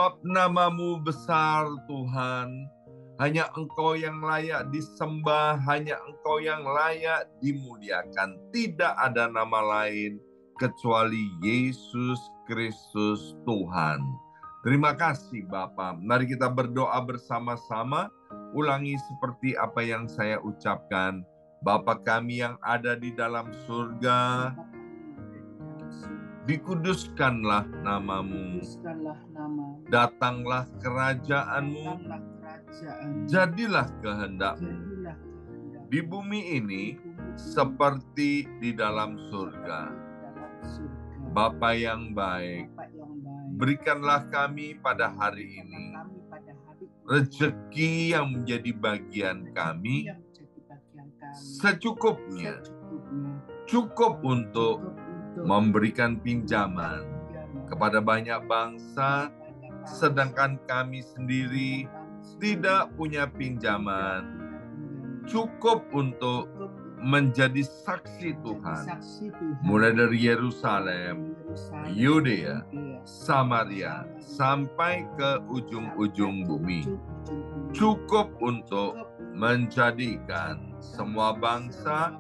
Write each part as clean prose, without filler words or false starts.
Sebab nama-Mu besar Tuhan. Hanya Engkau yang layak disembah, hanya Engkau yang layak dimuliakan. Tidak ada nama lain kecuali Yesus Kristus Tuhan. Terima kasih Bapa. Mari kita berdoa bersama-sama. Ulangi seperti apa yang saya ucapkan. Bapa kami yang ada di dalam surga, dikuduskanlah nama-Mu. Datanglah kerajaan-Mu. Jadilah kehendak-Mu di bumi ini seperti di dalam surga. Bapa yang baik, berikanlah kami pada hari ini rezeki yang menjadi bagian kami secukupnya, cukup untuk memberikan pinjaman kepada banyak bangsa, sedangkan kami sendiri tidak punya pinjaman, cukup untuk menjadi saksi Tuhan, mulai dari Yerusalem, Yudea, Samaria, sampai ke ujung-ujung bumi. Cukup untuk menjadikan semua bangsa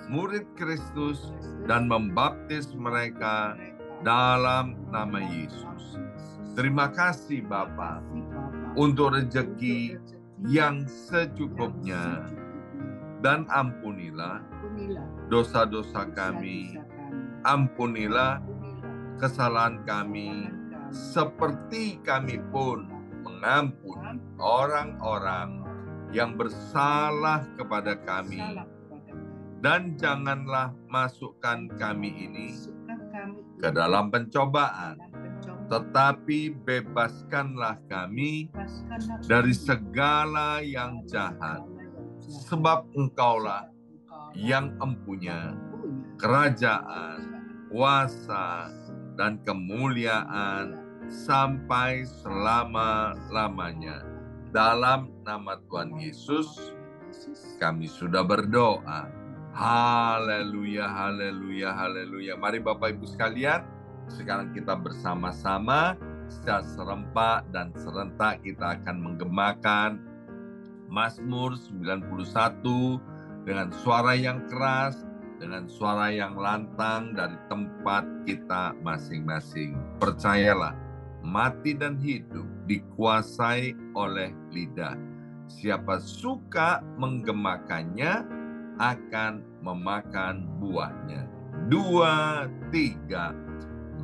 murid Kristus dan membaptis mereka dalam nama Yesus. Terima kasih Bapa untuk rezeki yang secukupnya, dan ampunilah dosa-dosa kami, ampunilah kesalahan kami, seperti kami pun mengampuni orang-orang yang bersalah kepada kami. Dan janganlah masukkan kami ini ke dalam pencobaan, tetapi bebaskanlah kami dari segala yang jahat. Sebab Engkaulah yang empunya kerajaan, kuasa, dan kemuliaan sampai selama-lamanya. Dalam nama Tuhan Yesus, kami sudah berdoa. Haleluya, haleluya, haleluya. Mari Bapak Ibu sekalian, sekarang kita bersama-sama secara serempak dan serentak kita akan menggemakan Mazmur 91 dengan suara yang keras, dengan suara yang lantang dari tempat kita masing-masing. Percayalah, mati dan hidup dikuasai oleh lidah. Siapa suka menggemakannya akan memakan buahnya. 2, 3.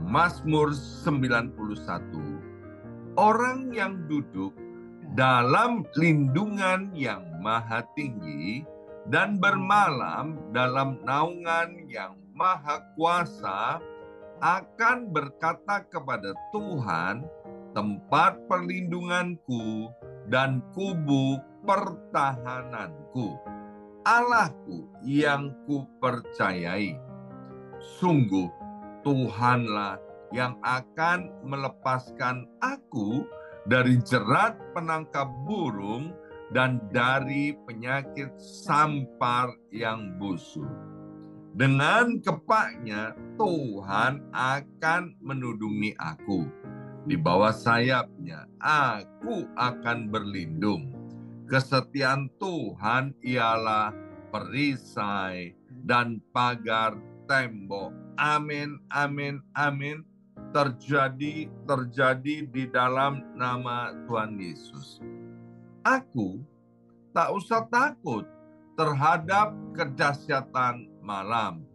Mazmur 91. Orang yang duduk dalam lindungan yang maha tinggi dan bermalam dalam naungan yang maha kuasa akan berkata kepada Tuhan, tempat perlindunganku dan kubu pertahananku, Allahku yang kupercayai. Sungguh Tuhanlah yang akan melepaskan aku dari jerat penangkap burung dan dari penyakit sampar yang busuk. Dengan kepaknya Tuhan akan menudungi aku. Di bawah sayapnya aku akan berlindung. Kesetiaan Tuhan ialah perisai dan pagar tembok. Amin, amin, amin. Terjadi di dalam nama Tuhan Yesus. Aku tak usah takut terhadap kedahsyatan malam,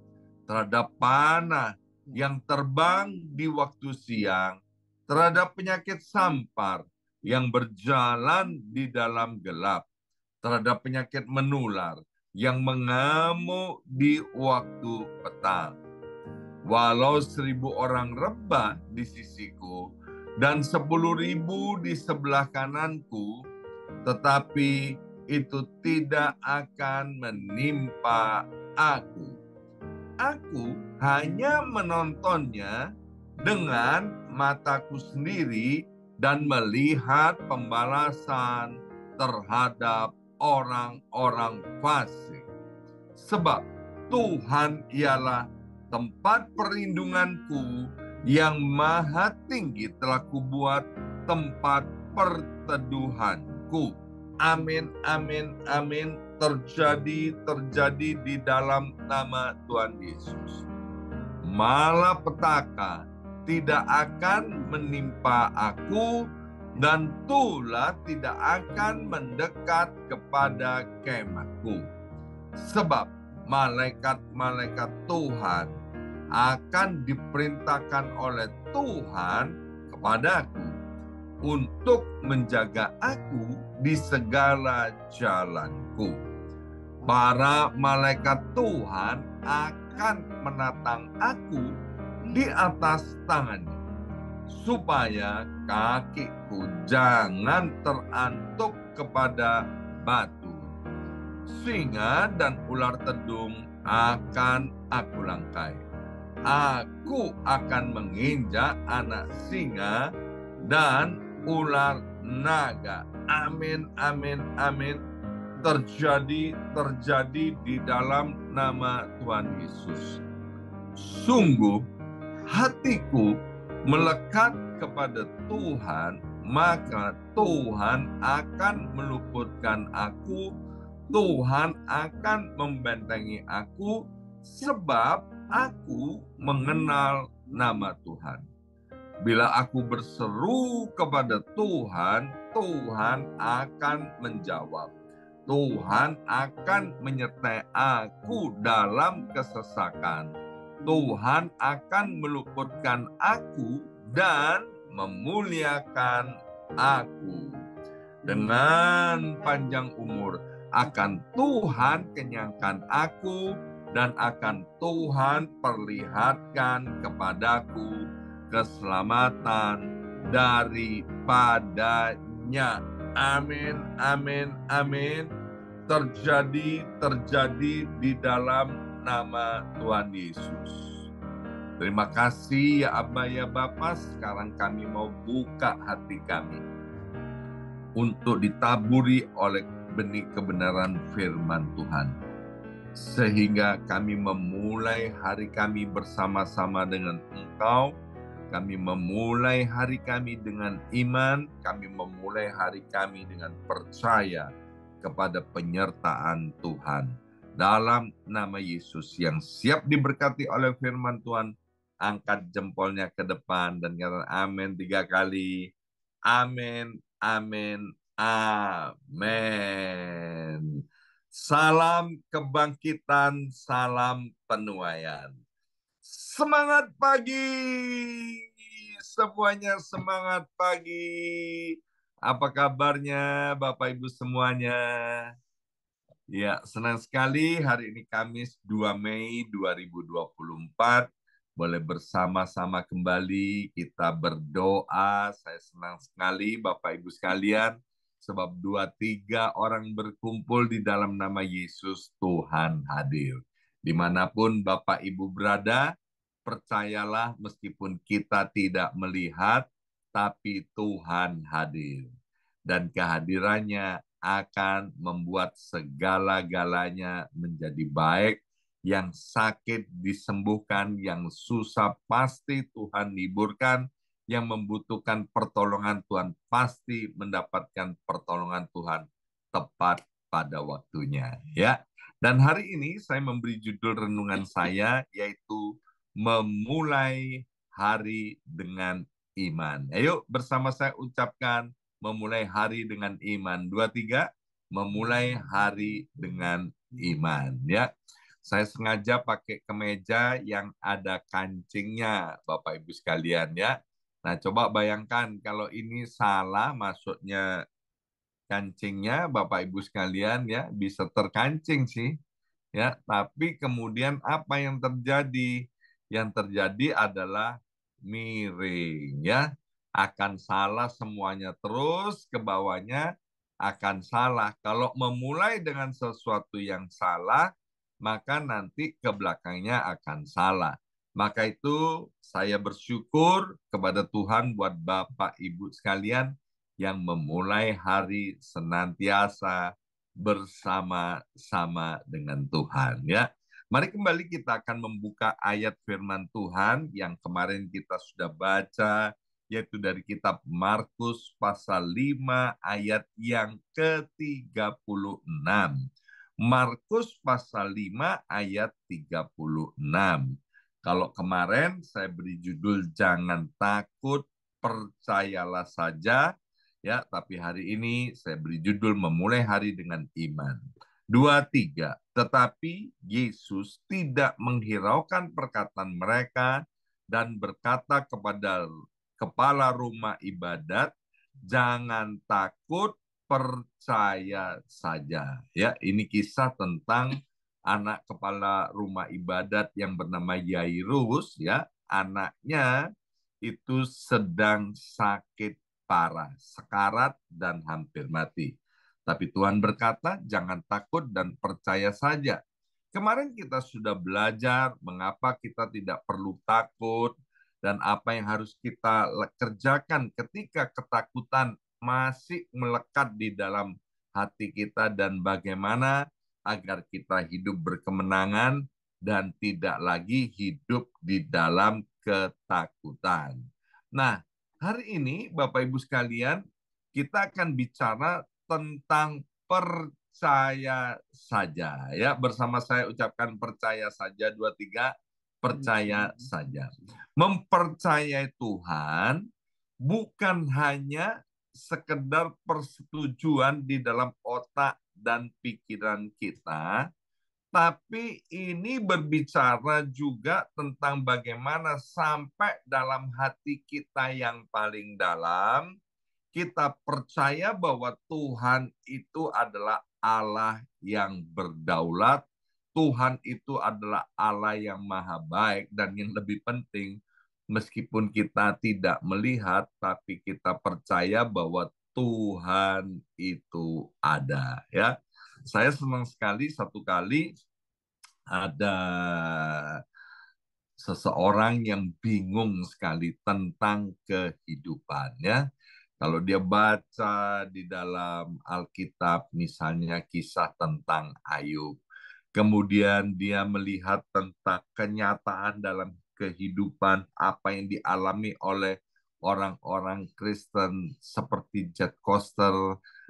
terhadap panah yang terbang di waktu siang, terhadap penyakit sampar yang berjalan di dalam gelap, terhadap penyakit menular yang mengamuk di waktu petang. Walau 1.000 orang rebah di sisiku dan 10.000 di sebelah kananku, tetapi itu tidak akan menimpa aku. Aku hanya menontonnya dengan mataku sendiri dan melihat pembalasan terhadap orang-orang fasik. Sebab Tuhan ialah tempat perlindunganku, yang maha tinggi telah kubuat tempat perteduhanku. Amin, amin, amin. Terjadi di dalam nama Tuhan Yesus. Malapetaka tidak akan menimpa aku, dan tulah tidak akan mendekat kepada kemahku. Sebab malaikat-malaikat Tuhan akan diperintahkan oleh Tuhan kepadaku untuk menjaga aku di segala jalanku. Para malaikat Tuhan akan menatang aku di atas tangannya, supaya kakiku jangan terantuk kepada batu. Singa dan ular tedung akan aku langkai. Aku akan menginjak anak singa dan ular naga. Amin, amin, amin. Terjadi di dalam nama Tuhan Yesus. Sungguh hatiku melekat kepada Tuhan, maka Tuhan akan meluputkan aku, Tuhan akan membentengi aku, sebab aku mengenal nama Tuhan. Bila aku berseru kepada Tuhan, Tuhan akan menjawab. Tuhan akan menyertai aku dalam kesesakan. Tuhan akan meluputkan aku dan memuliakan aku. Dengan panjang umur akan Tuhan kenyangkan aku, dan akan Tuhan perlihatkan kepadaku keselamatan daripadanya. Amin, amin, amin. Terjadi di dalam nama Tuhan Yesus. Terima kasih ya Aba ya Bapa. Sekarang kami mau buka hati kami untuk ditaburi oleh benih kebenaran firman Tuhan, sehingga kami memulai hari kami bersama-sama dengan Engkau. Kami memulai hari kami dengan iman, kami memulai hari kami dengan percaya kepada penyertaan Tuhan. Dalam nama Yesus yang siap diberkati oleh firman Tuhan, angkat jempolnya ke depan dan katakan amin 3 kali. Amin, amin, amin. Salam kebangkitan, salam penuaian. Semangat pagi, semuanya semangat pagi. Apa kabarnya Bapak Ibu semuanya? Ya, senang sekali hari ini Kamis 2 Mei 2024. Boleh bersama-sama kembali kita berdoa. Saya senang sekali Bapak Ibu sekalian, sebab 2-3 orang berkumpul di dalam nama Yesus, Tuhan hadir. Dimanapun Bapak Ibu berada, percayalah meskipun kita tidak melihat, tapi Tuhan hadir. Dan kehadirannya akan membuat segala-galanya menjadi baik. Yang sakit disembuhkan, yang susah pasti Tuhan hiburkan, yang membutuhkan pertolongan Tuhan pasti mendapatkan pertolongan Tuhan tepat pada waktunya, ya. Dan hari ini saya memberi judul renungan saya, yaitu memulai hari dengan iman. Ayo bersama saya ucapkan memulai hari dengan iman. 2, 3, memulai hari dengan iman, ya. Saya sengaja pakai kemeja yang ada kancingnya, Bapak Ibu sekalian, ya. Nah, coba bayangkan kalau ini salah masuknya kancingnya, Bapak Ibu sekalian, ya, bisa terkancing sih, ya. Tapi kemudian apa yang terjadi? Yang terjadi adalah miring, ya. Akan salah semuanya, terus ke bawahnya akan salah. Kalau memulai dengan sesuatu yang salah, maka nanti ke belakangnya akan salah. Maka itu saya bersyukur kepada Tuhan buat Bapak Ibu sekalian yang memulai hari senantiasa bersama-sama dengan Tuhan, ya. Mari kembali kita akan membuka ayat firman Tuhan yang kemarin kita sudah baca yaitu dari kitab Markus pasal 5 ayat yang ke-36. Markus pasal 5 ayat 36. Kalau kemarin saya beri judul jangan takut, percayalah saja, ya, tapi hari ini saya beri judul memulai hari dengan iman. 2, 3. Tetapi Yesus tidak menghiraukan perkataan mereka dan berkata kepada kepala rumah ibadat, jangan takut, percaya saja. Ya, ini kisah tentang anak kepala rumah ibadat yang bernama Yairus, ya. Anaknya itu sedang sakit parah, sekarat dan hampir mati. Tapi Tuhan berkata, jangan takut dan percaya saja. Kemarin kita sudah belajar mengapa kita tidak perlu takut dan apa yang harus kita kerjakan ketika ketakutan masih melekat di dalam hati kita dan bagaimana agar kita hidup berkemenangan dan tidak lagi hidup di dalam ketakutan. Nah, hari ini Bapak Ibu sekalian, kita akan bicara tentang percaya saja, ya. Bersama saya ucapkan percaya saja, 2, 3, percaya saja. Mempercayai Tuhan bukan hanya sekedar persetujuan di dalam otak dan pikiran kita, tapi ini berbicara juga tentang bagaimana sampai dalam hati kita yang paling dalam, kita percaya bahwa Tuhan itu adalah Allah yang berdaulat, Tuhan itu adalah Allah yang maha baik, dan yang lebih penting, meskipun kita tidak melihat, tapi kita percaya bahwa Tuhan itu ada. Ya, saya senang sekali satu kali ada seseorang yang bingung sekali tentang kehidupannya. Kalau dia baca di dalam Alkitab, misalnya kisah tentang Ayub, kemudian dia melihat tentang kenyataan dalam kehidupan apa yang dialami oleh orang-orang Kristen seperti Jet Koster,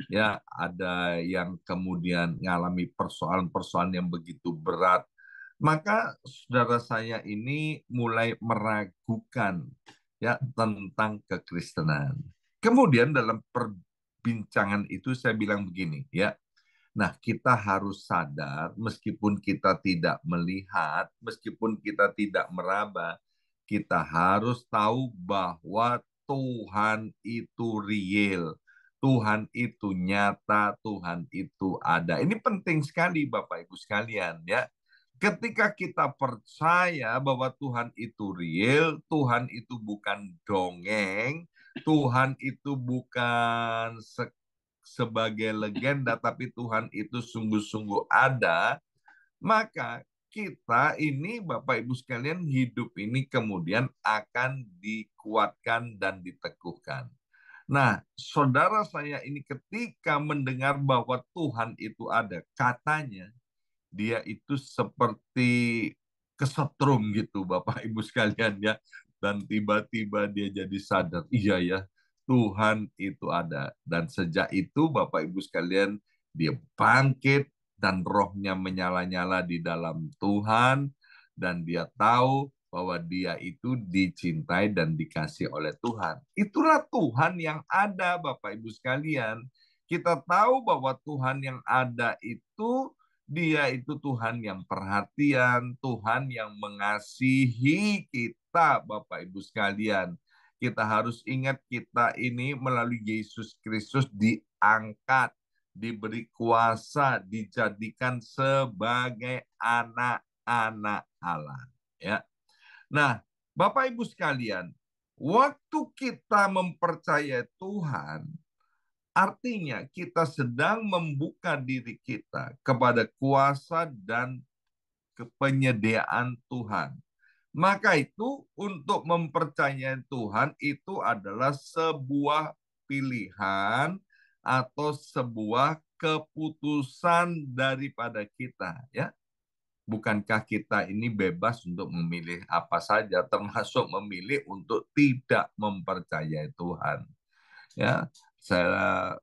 ya, ada yang kemudian mengalami persoalan-persoalan yang begitu berat, maka saudara saya ini mulai meragukan, ya, tentang kekristenan. Kemudian dalam perbincangan itu saya bilang begini, ya. Nah, kita harus sadar meskipun kita tidak melihat, meskipun kita tidak meraba, kita harus tahu bahwa Tuhan itu real. Tuhan itu nyata, Tuhan itu ada. Ini penting sekali Bapak Ibu sekalian, ya. Ketika kita percaya bahwa Tuhan itu real, Tuhan itu bukan dongeng, Tuhan itu bukan sebagai legenda, tapi Tuhan itu sungguh-sungguh ada, maka kita ini Bapak Ibu sekalian hidup ini kemudian akan dikuatkan dan diteguhkan. Nah, saudara saya ini ketika mendengar bahwa Tuhan itu ada, katanya dia itu seperti kesetrum gitu Bapak Ibu sekalian, ya. Dan tiba-tiba dia jadi sadar, iya ya, Tuhan itu ada. Dan sejak itu Bapak Ibu sekalian, dia bangkit dan rohnya menyala-nyala di dalam Tuhan, dan dia tahu bahwa dia itu dicintai dan dikasih oleh Tuhan. Itulah Tuhan yang ada Bapak Ibu sekalian. Kita tahu bahwa Tuhan yang ada itu, dia itu Tuhan yang perhatian, Tuhan yang mengasihi kita Bapak Ibu sekalian. Kita harus ingat kita ini melalui Yesus Kristus diangkat, diberi kuasa, dijadikan sebagai anak-anak Allah. Ya. Nah, Bapak Ibu sekalian, waktu kita mempercayai Tuhan, artinya kita sedang membuka diri kita kepada kuasa dan kepenyediaan Tuhan. Maka itu untuk mempercayai Tuhan itu adalah sebuah pilihan atau sebuah keputusan daripada kita, ya. Bukankah kita ini bebas untuk memilih apa saja, termasuk memilih untuk tidak mempercayai Tuhan? Ya, saya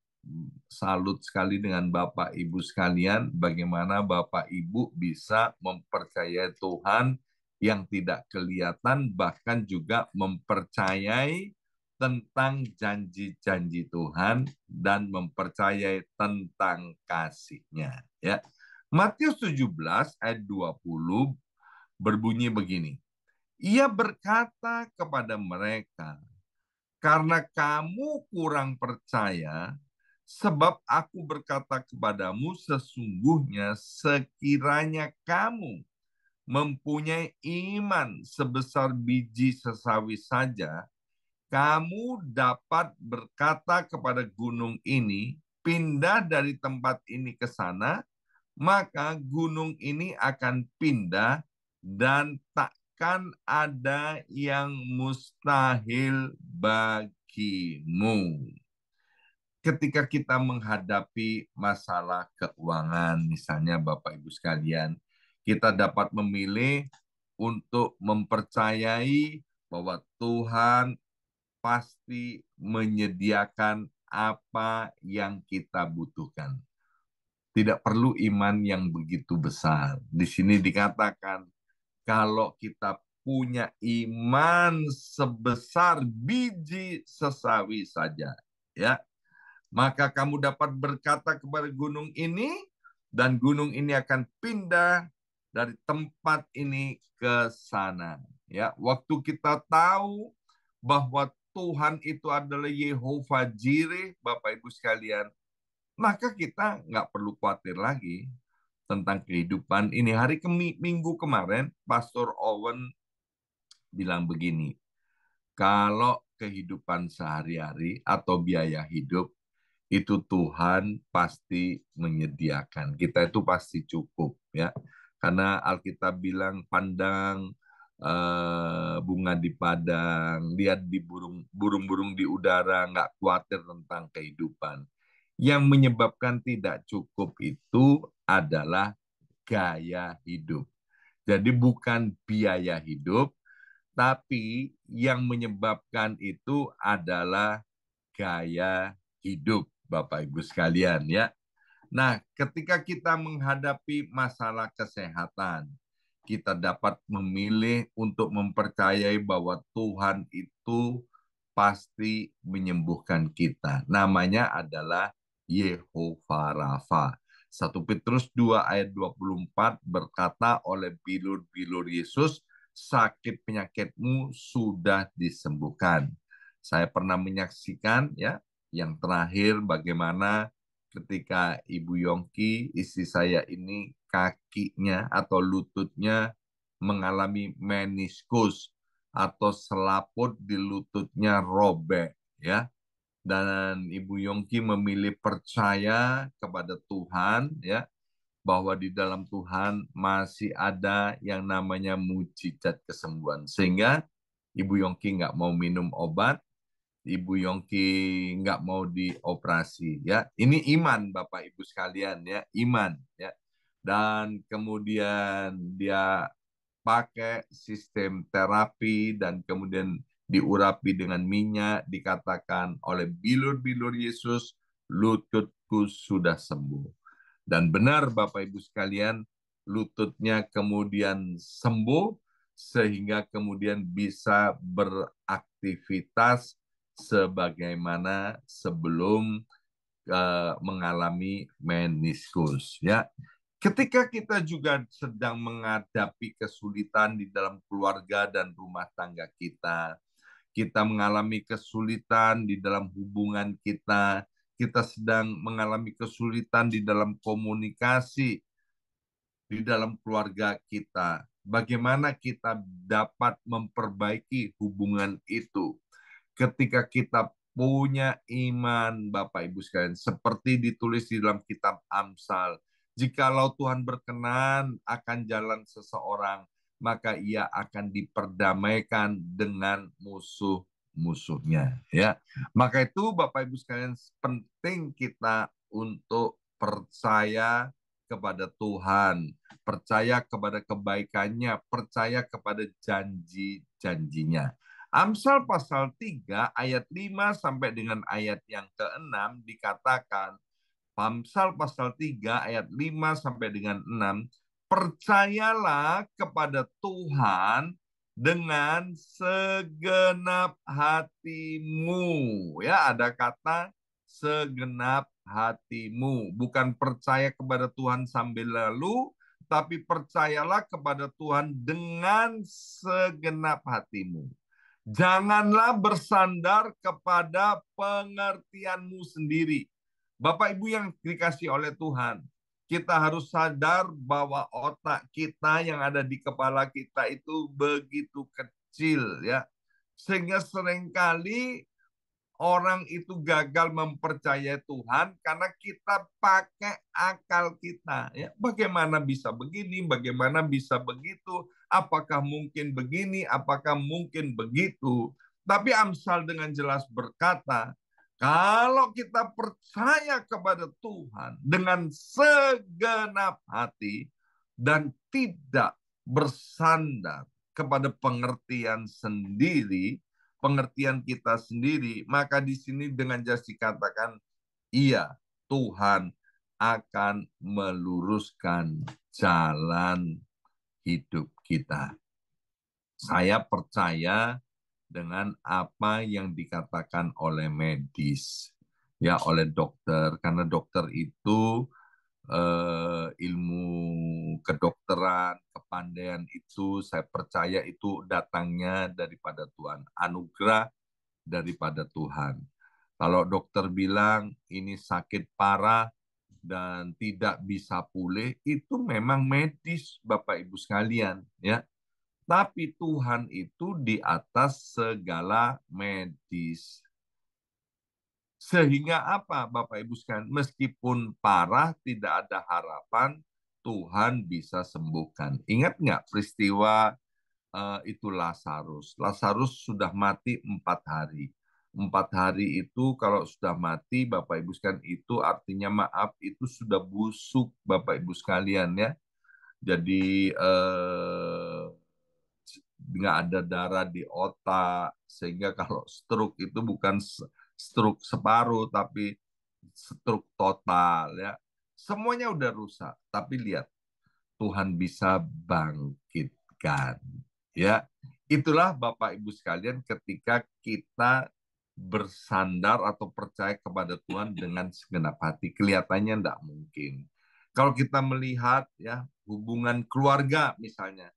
salut sekali dengan Bapak Ibu sekalian, bagaimana Bapak Ibu bisa mempercayai Tuhan yang tidak kelihatan, bahkan juga mempercayai tentang janji-janji Tuhan dan mempercayai tentang kasih-Nya. Ya. Matius 17 ayat 20 berbunyi begini. Ia berkata kepada mereka, karena kamu kurang percaya, sebab aku berkata kepadamu sesungguhnya sekiranya kamu mempunyai iman sebesar biji sesawi saja, kamu dapat berkata kepada gunung ini, pindah dari tempat ini ke sana, maka gunung ini akan pindah dan takkan ada yang mustahil bagimu. Ketika kita menghadapi masalah keuangan, misalnya Bapak Ibu sekalian, kita dapat memilih untuk mempercayai bahwa Tuhan pasti menyediakan apa yang kita butuhkan. Tidak perlu iman yang begitu besar. Di sini dikatakan, kalau kita punya iman sebesar biji sesawi saja, ya, maka kamu dapat berkata kepada gunung ini, dan gunung ini akan pindah dari tempat ini ke sana. Ya, waktu kita tahu bahwa Tuhan itu adalah Yehova Jireh, Bapak Ibu sekalian, maka kita nggak perlu khawatir lagi tentang kehidupan ini. Hari Minggu kemarin, Pastor Owen bilang begini, kalau kehidupan sehari-hari atau biaya hidup, itu Tuhan pasti menyediakan. Kita itu pasti cukup, ya. Karena Alkitab bilang, pandang bunga di padang, lihat di burung-burung di udara, nggak khawatir tentang kehidupan. Yang menyebabkan tidak cukup itu adalah gaya hidup. Jadi bukan biaya hidup, tapi yang menyebabkan itu adalah gaya hidup, Bapak Ibu sekalian, ya. Nah, ketika kita menghadapi masalah kesehatan, kita dapat memilih untuk mempercayai bahwa Tuhan itu pasti menyembuhkan kita. Namanya adalah Yehova Rafa. 1 Petrus 2 ayat 24 berkata, oleh bilur-bilur Yesus, sakit penyakitmu sudah disembuhkan. Saya pernah menyaksikan, ya, yang terakhir bagaimana ketika Ibu Yongki, istri saya ini, kakinya atau lututnya mengalami meniskus atau selaput di lututnya robek, ya. Dan Ibu Yongki memilih percaya kepada Tuhan, ya, bahwa di dalam Tuhan masih ada yang namanya mujizat kesembuhan. Sehingga Ibu Yongki nggak mau minum obat, Ibu Yongki nggak mau dioperasi, ya. Ini iman, Bapak Ibu sekalian, ya, iman, ya. Dan kemudian dia pakai sistem terapi dan kemudian diurapi dengan minyak, dikatakan oleh bilur-bilur Yesus, lututku sudah sembuh. Dan benar Bapak Ibu sekalian, lututnya kemudian sembuh sehingga kemudian bisa beraktivitas sebagaimana sebelum mengalami meniskus, ya. Ketika kita juga sedang menghadapi kesulitan di dalam keluarga dan rumah tangga kita mengalami kesulitan di dalam hubungan kita sedang mengalami kesulitan di dalam komunikasi di dalam keluarga kita. Bagaimana kita dapat memperbaiki hubungan itu? Ketika kita punya iman, Bapak Ibu sekalian, seperti ditulis di dalam kitab Amsal, jikalau Tuhan berkenan akan jalan seseorang, maka ia akan diperdamaikan dengan musuh-musuhnya, ya. Maka itu Bapak Ibu sekalian, penting kita untuk percaya kepada Tuhan, percaya kepada kebaikannya, percaya kepada janji-janjinya. Amsal pasal 3 ayat 5 sampai dengan ayat yang ke-6 dikatakan, Amsal pasal 3 ayat 5 sampai dengan 6, percayalah kepada Tuhan dengan segenap hatimu. Ya, ada kata segenap hatimu. Bukan percaya kepada Tuhan sambil lalu, tapi percayalah kepada Tuhan dengan segenap hatimu. Janganlah bersandar kepada pengertianmu sendiri. Bapak Ibu yang dikasih oleh Tuhan, kita harus sadar bahwa otak kita yang ada di kepala kita itu begitu kecil, ya. Sehingga seringkali orang itu gagal mempercayai Tuhan karena kita pakai akal kita. Ya, bagaimana bisa begini, bagaimana bisa begitu, apakah mungkin begini, apakah mungkin begitu. Tapi Amsal dengan jelas berkata, kalau kita percaya kepada Tuhan dengan segenap hati dan tidak bersandar kepada pengertian sendiri, pengertian kita sendiri, maka di sini dengan jelas dikatakan, iya, Tuhan akan meluruskan jalan hidup kita. Saya percaya dengan apa yang dikatakan oleh medis, ya, oleh dokter, karena dokter itu ilmu kedokteran, kepandaian itu saya percaya itu datangnya daripada Tuhan, anugerah daripada Tuhan. Kalau dokter bilang ini sakit parah dan tidak bisa pulih, itu memang medis, Bapak Ibu sekalian, ya. Tapi Tuhan itu di atas segala medis. Sehingga apa, Bapak Ibu sekalian? Meskipun parah, tidak ada harapan, Tuhan bisa sembuhkan. Ingat nggak peristiwa itu Lazarus? Lazarus sudah mati 4 hari. 4 hari itu kalau sudah mati, Bapak Ibu sekalian, itu artinya maaf, itu sudah busuk, Bapak Ibu sekalian, ya. Jadi nggak ada darah di otak, sehingga kalau stroke itu bukan stroke separuh, tapi stroke total, ya. Semuanya udah rusak, tapi lihat, Tuhan bisa bangkitkan, ya. Itulah Bapak Ibu sekalian ketika kita bersandar atau percaya kepada Tuhan dengan segenap hati. Kelihatannya tidak mungkin. Kalau kita melihat, ya, hubungan keluarga misalnya,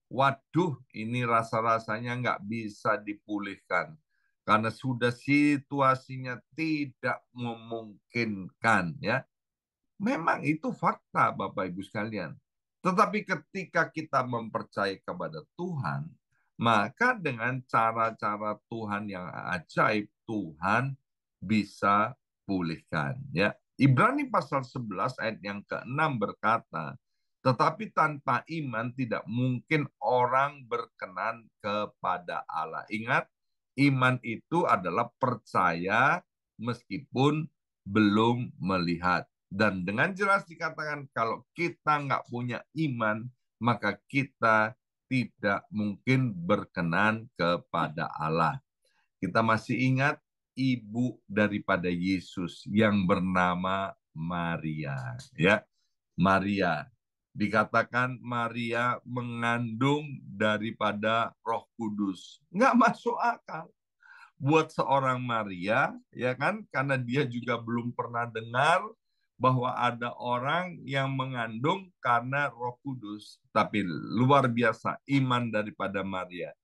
waduh, ini rasa-rasanya nggak bisa dipulihkan karena sudah situasinya tidak memungkinkan, ya. Memang itu fakta, Bapak Ibu sekalian. Tetapi ketika kita mempercayai kepada Tuhan, maka dengan cara-cara Tuhan yang ajaib, Tuhan bisa pulihkan, ya. Ibrani pasal 11 ayat yang ke-6 berkata, tetapi tanpa iman tidak mungkin orang berkenan kepada Allah. Ingat, iman itu adalah percaya meskipun belum melihat. Dan dengan jelas dikatakan kalau kita nggak punya iman, maka kita tidak mungkin berkenan kepada Allah. Kita masih ingat ibu daripada Yesus yang bernama Maria, ya. Maria. Dikatakan Maria mengandung daripada Roh Kudus. Nggak masuk akal buat seorang Maria, ya kan? Karena dia juga belum pernah dengar bahwa ada orang yang mengandung karena Roh Kudus. Tapi luar biasa iman daripada Maria.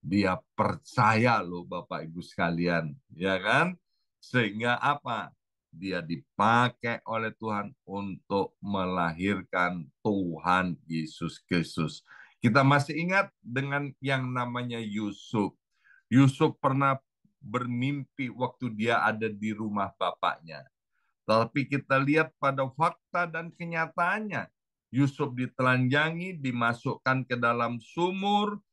Dia percaya loh Bapak Ibu sekalian, ya kan? Sehingga apa? Dia dipakai oleh Tuhan untuk melahirkan Tuhan Yesus Kristus. Kita masih ingat dengan yang namanya Yusuf. Yusuf pernah bermimpi waktu dia ada di rumah bapaknya. Tapi kita lihat pada fakta dan kenyataannya. Yusuf ditelanjangi, dimasukkan ke dalam sumur,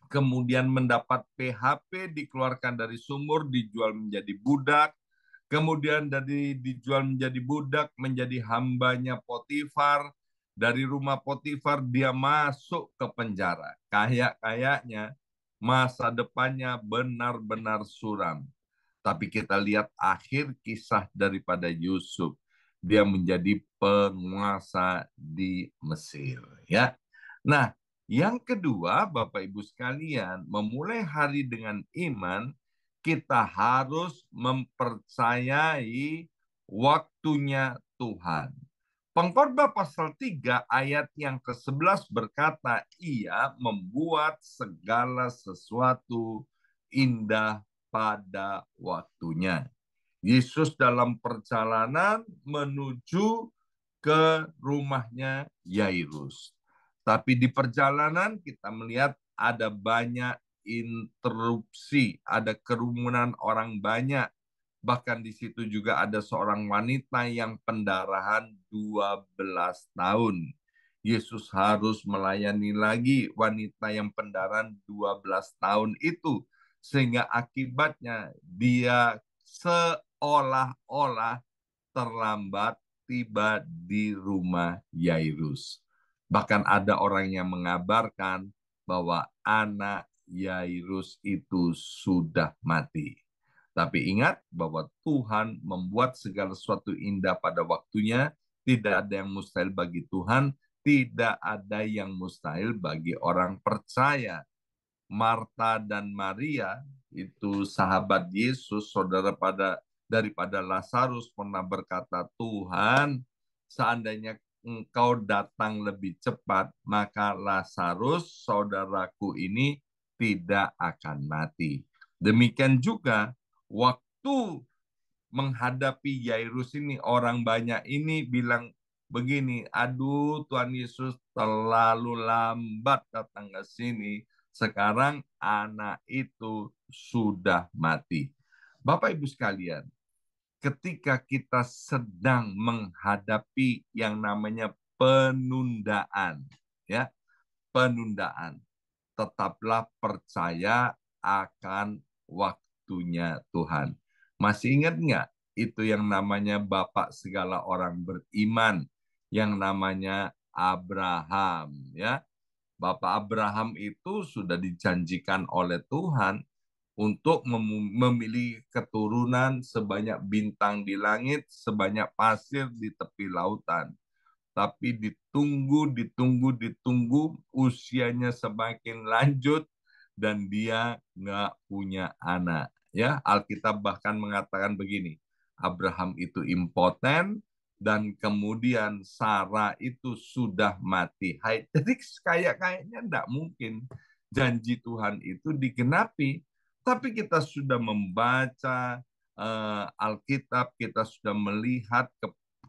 kemudian mendapat PHP, dikeluarkan dari sumur, dijual menjadi budak, Kemudian dari dijual menjadi budak, menjadi hambanya Potifar. Dari rumah Potifar dia masuk ke penjara. Kayak-kayaknya masa depannya benar-benar suram. Tapi kita lihat akhir kisah daripada Yusuf. Dia menjadi penguasa di Mesir. Ya. Nah, yang kedua, Bapak Ibu sekalian, memulai hari dengan iman, kita harus mempercayai waktunya Tuhan. Pengkhotbah pasal 3 ayat yang ke-11 berkata, ia membuat segala sesuatu indah pada waktunya. Yesus dalam perjalanan menuju ke rumahnya Yairus. Tapi di perjalanan kita melihat ada banyak interupsi, ada kerumunan orang banyak. Bahkan di situ juga ada seorang wanita yang pendarahan 12 tahun. Yesus harus melayani lagi wanita yang pendarahan 12 tahun itu. Sehingga akibatnya dia seolah-olah terlambat tiba di rumah Yairus. Bahkan ada orang yang mengabarkan bahwa anak Yairus itu sudah mati. Tapi ingat bahwa Tuhan membuat segala sesuatu indah pada waktunya. Tidak ada yang mustahil bagi Tuhan. Tidak ada yang mustahil bagi orang percaya. Marta dan Maria itu sahabat Yesus, saudara daripada Lazarus pernah berkata, Tuhan, seandainya engkau datang lebih cepat, maka Lazarus, saudaraku ini, tidak akan mati. Demikian juga waktu menghadapi Yairus ini, orang banyak ini bilang begini, aduh Tuhan Yesus terlalu lambat datang ke sini, sekarang anak itu sudah mati. Bapak Ibu sekalian, ketika kita sedang menghadapi yang namanya penundaan, ya, penundaan, tetaplah percaya akan waktunya Tuhan. Masih ingat nggak itu yang namanya Bapak segala orang beriman, yang namanya Abraham, ya. Bapak Abraham itu sudah dijanjikan oleh Tuhan untuk memilih keturunan sebanyak bintang di langit, sebanyak pasir di tepi lautan. Tapi ditunggu, usianya semakin lanjut dan dia nggak punya anak. Ya, Alkitab bahkan mengatakan begini, Abraham itu impoten dan kemudian Sarah itu sudah mati. Jadi kayaknya enggak mungkin janji Tuhan itu digenapi. Tapi kita sudah membaca Alkitab, kita sudah melihat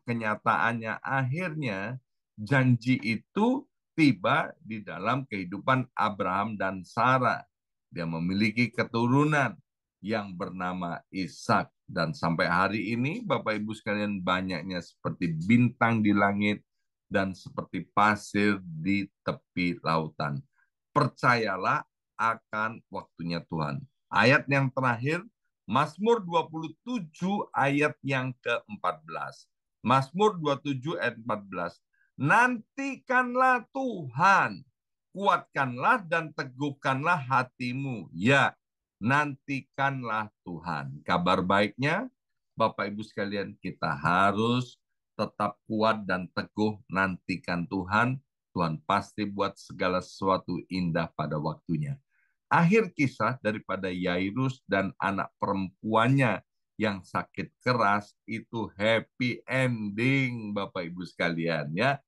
kenyataannya, akhirnya janji itu tiba di dalam kehidupan Abraham dan Sarah. Dia memiliki keturunan yang bernama Ishak. Dan sampai hari ini, Bapak Ibu sekalian, banyaknya seperti bintang di langit dan seperti pasir di tepi lautan. Percayalah akan waktunya Tuhan. Ayat yang terakhir, Mazmur 27 ayat yang ke-14. Mazmur 27 ayat 14. Nantikanlah Tuhan, kuatkanlah dan teguhkanlah hatimu. Ya, nantikanlah Tuhan. Kabar baiknya, Bapak Ibu sekalian, kita harus tetap kuat dan teguh nantikan Tuhan. Tuhan pasti buat segala sesuatu indah pada waktunya. Akhir kisah daripada Yairus dan anak perempuannya yang sakit keras itu happy ending, Bapak Ibu sekalian, ya.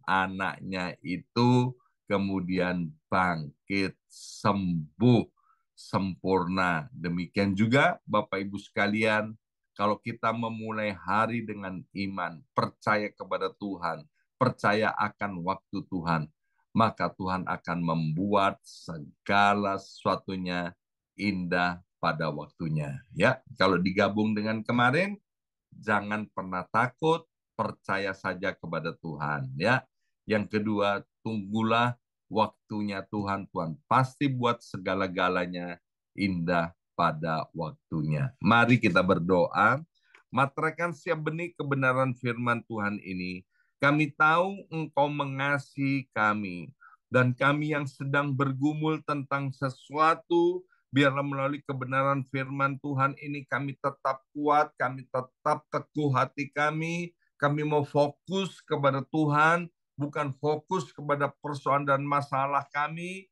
Anaknya itu kemudian bangkit sembuh sempurna. Demikian juga Bapak Ibu sekalian, kalau kita memulai hari dengan iman, percaya kepada Tuhan, percaya akan waktu Tuhan, maka Tuhan akan membuat segala sesuatunya indah pada waktunya. Ya, kalau digabung dengan kemarin, jangan pernah takut, percaya saja kepada Tuhan. Ya, yang kedua, tunggulah waktunya Tuhan. Tuhan pasti buat segala-galanya indah pada waktunya. Mari kita berdoa. Materaikan setiap benih kebenaran firman Tuhan ini. Kami tahu Engkau mengasihi kami. Dan kami yang sedang bergumul tentang sesuatu, biarlah melalui kebenaran firman Tuhan ini kami tetap kuat, kami tetap teguh hati kami mau fokus kepada Tuhan, bukan fokus kepada persoalan dan masalah kami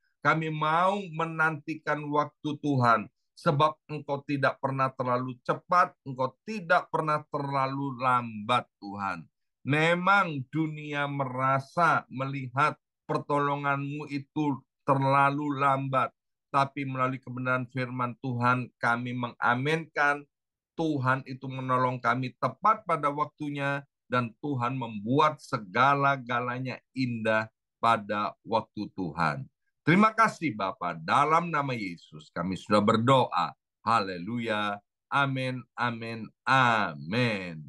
mau menantikan waktu Tuhan. Sebab Engkau tidak pernah terlalu cepat, Engkau tidak pernah terlalu lambat Tuhan. Memang dunia merasa melihat pertolongan-Mu itu terlalu lambat. Tapi melalui kebenaran firman Tuhan kami mengaminkan Tuhan itu menolong kami tepat pada waktunya dan Tuhan membuat segala-galanya indah pada waktu Tuhan. Terima kasih Bapa, dalam nama Yesus kami sudah berdoa. Haleluya. Amin, amin, amin.